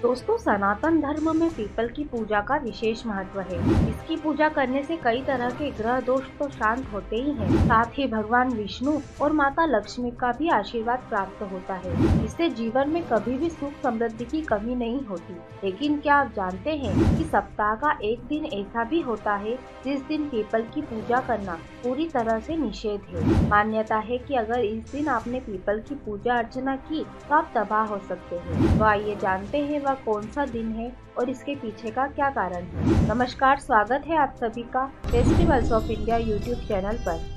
दोस्तों, सनातन धर्म में पीपल की पूजा का विशेष महत्व है। इसकी पूजा करने से कई तरह के ग्रह दोष तो शांत होते ही हैं, साथ ही भगवान विष्णु और माता लक्ष्मी का भी आशीर्वाद प्राप्त होता है। इससे जीवन में कभी भी सुख समृद्धि की कमी नहीं होती। लेकिन क्या आप जानते हैं कि सप्ताह का एक दिन ऐसा भी होता है जिस दिन पीपल की पूजा करना पूरी तरह से निषेध है। मान्यता है कि अगर इस दिन आपने पीपल की पूजा अर्चना की तो आप तबाह हो सकते हैं। तो आइए जानते हैं वह कौन सा दिन है और इसके पीछे का क्या कारण है। नमस्कार, स्वागत है आप सभी का festivals of India YouTube channel पर।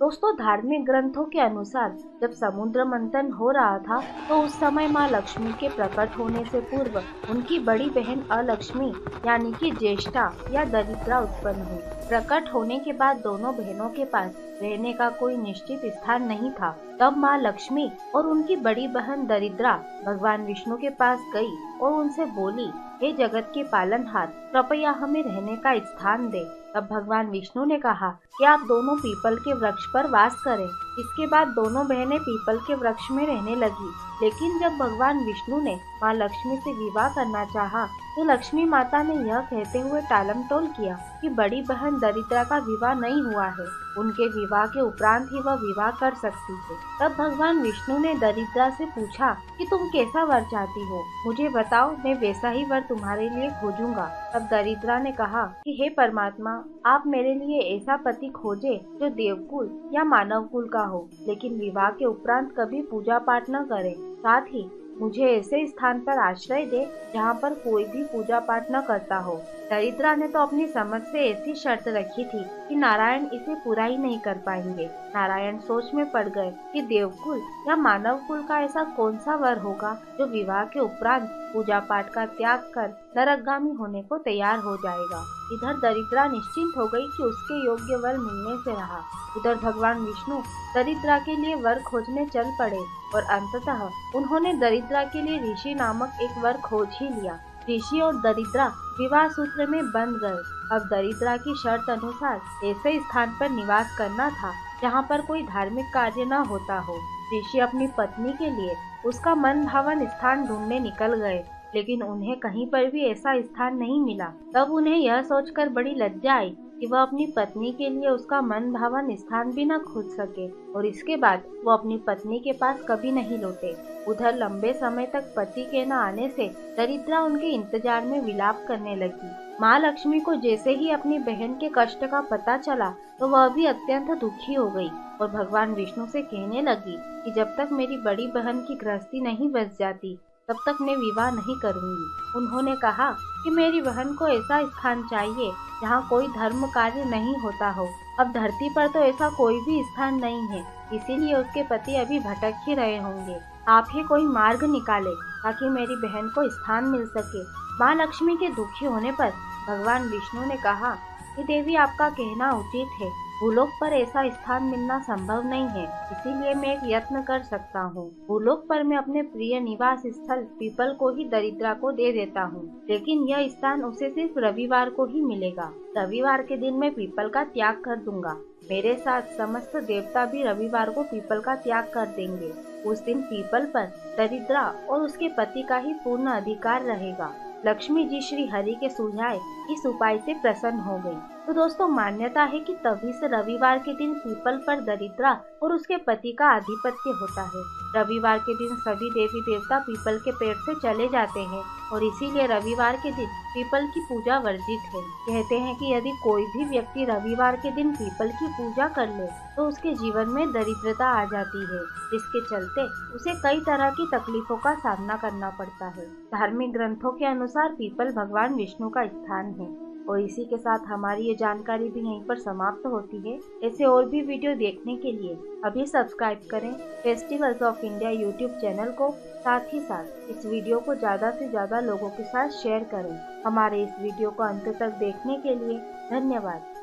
दोस्तों, धार्मिक ग्रंथों के अनुसार जब समुद्र मंथन हो रहा था तो उस समय माँ लक्ष्मी के प्रकट होने से पूर्व उनकी बड़ी बहन अलक्ष्मी यानी कि ज्येष्ठा या दरिद्रा उत्पन्न हुई। प्रकट होने के बाद दोनों बहनों के पास रहने का कोई निश्चित स्थान नहीं था। तब माँ लक्ष्मी और उनकी बड़ी बहन दरिद्रा भगवान विष्णु के पास गई और उनसे बोली, हे जगत के पालनहार, कृपया हमें रहने का स्थान दे। तब भगवान विष्णु ने कहा कि आप दोनों पीपल के वृक्ष पर वास करें। इसके बाद दोनों बहनें पीपल के वृक्ष में रहने लगी। लेकिन जब भगवान विष्णु ने माँ लक्ष्मी से विवाह करना चाहा तो लक्ष्मी माता ने यह कहते हुए टालमटोल किया कि बड़ी बहन दरिद्रा का विवाह नहीं हुआ है, उनके विवाह के उपरांत ही वह विवाह कर सकती है। तब भगवान विष्णु ने दरिद्रा से पूछा कि तुम कैसा वर चाहती हो, मुझे बताओ, मैं वैसा ही वर तुम्हारे लिए खोजूंगा। तब दरिद्रा ने कहा कि हे परमात्मा, आप मेरे लिए ऐसा पति खोजे जो देवकुल या मानव कुल का हो, लेकिन विवाह के उपरांत कभी पूजा पाठ न करे। साथ ही मुझे ऐसे स्थान पर आश्रय दे जहाँ पर कोई भी पूजा पाठ न करता हो। दरिद्रा ने तो अपनी समझ से ऐसी शर्त रखी थी कि नारायण इसे पूरा ही नहीं कर पाएंगे। नारायण सोच में पड़ गए कि देवकुल या मानव कुल का ऐसा कौन सा वर होगा जो विवाह के उपरांत पूजा पाठ का त्याग कर नरकगामी होने को तैयार हो जाएगा। इधर दरिद्रा निश्चिंत हो गई कि उसके योग्य वर मिलने से रहा। उधर भगवान विष्णु दरिद्रा के लिए वर खोजने चल पड़े और अंततः उन्होंने दरिद्रा के लिए ऋषि नामक एक वर खोज ही लिया। ऋषि और दरिद्रा विवाह सूत्र में बंध गए। अब दरिद्रा की शर्त अनुसार ऐसे स्थान पर निवास करना था जहाँ पर कोई धार्मिक कार्य न होता हो। ऋषि अपनी पत्नी के लिए उसका मन भावन स्थान ढूंढने निकल गए, लेकिन उन्हें कहीं पर भी ऐसा स्थान नहीं मिला। तब उन्हें यह सोचकर बड़ी लज्जा आई कि वह अपनी पत्नी के लिए उसका मन भावन स्थान भी न खोज सके और इसके बाद वो अपनी पत्नी के पास कभी नहीं लौटे। उधर लंबे समय तक पति के न आने से दरिद्रा उनके इंतजार में विलाप करने लगी। माँ लक्ष्मी को जैसे ही अपनी बहन के कष्ट का पता चला तो वह भी अत्यंत दुखी हो गई और भगवान विष्णु से कहने लगी कि जब तक मेरी बड़ी बहन की गृहस्थी नहीं बस जाती तब तक मैं विवाह नहीं करूंगी। उन्होंने कहा कि मेरी बहन को ऐसा स्थान चाहिए जहाँ कोई धर्म कार्य नहीं होता हो। अब धरती पर तो ऐसा कोई भी स्थान नहीं है, इसीलिए उसके पति अभी भटक ही रहे होंगे। आप ही कोई मार्ग निकाले ताकि मेरी बहन को स्थान मिल सके। माँ लक्ष्मी के दुखी होने पर भगवान विष्णु ने कहा कि देवी, आपका कहना उचित है, भूलोक पर ऐसा स्थान मिलना संभव नहीं है, इसीलिए मैं एक यत्न कर सकता हूँ। भूलोक पर मैं अपने प्रिय निवास स्थल पीपल को ही दरिद्रा को दे देता हूँ, लेकिन यह स्थान उसे सिर्फ रविवार को ही मिलेगा। रविवार के दिन मैं पीपल का त्याग कर दूंगा। मेरे साथ समस्त देवता भी रविवार को पीपल का त्याग कर देंगे। उस दिन पीपल पर दरिद्रा और उसके पति का ही पूर्ण अधिकार रहेगा। लक्ष्मी जी श्री हरि के सुझाए इस उपाय से प्रसन्न हो गई। तो दोस्तों, मान्यता है कि तभी से रविवार के दिन पीपल पर दरिद्रा और उसके पति का आधिपत्य होता है। रविवार के दिन सभी देवी देवता पीपल के पेड़ से चले जाते हैं और इसीलिए रविवार के दिन पीपल की पूजा वर्जित है। कहते हैं कि यदि कोई भी व्यक्ति रविवार के दिन पीपल की पूजा कर ले तो उसके जीवन में दरिद्रता आ जाती है, जिसके चलते उसे कई तरह की तकलीफों का सामना करना पड़ता है। धार्मिक ग्रंथों के अनुसार पीपल भगवान विष्णु का स्थान है। और इसी के साथ हमारी ये जानकारी भी यहीं पर समाप्त होती है। ऐसे और भी वीडियो देखने के लिए अभी सब्सक्राइब करें festivals of India YouTube channel को। साथ ही साथ इस वीडियो को ज़्यादा से ज़्यादा लोगों के साथ शेयर करें। हमारे इस वीडियो को अंत तक देखने के लिए धन्यवाद।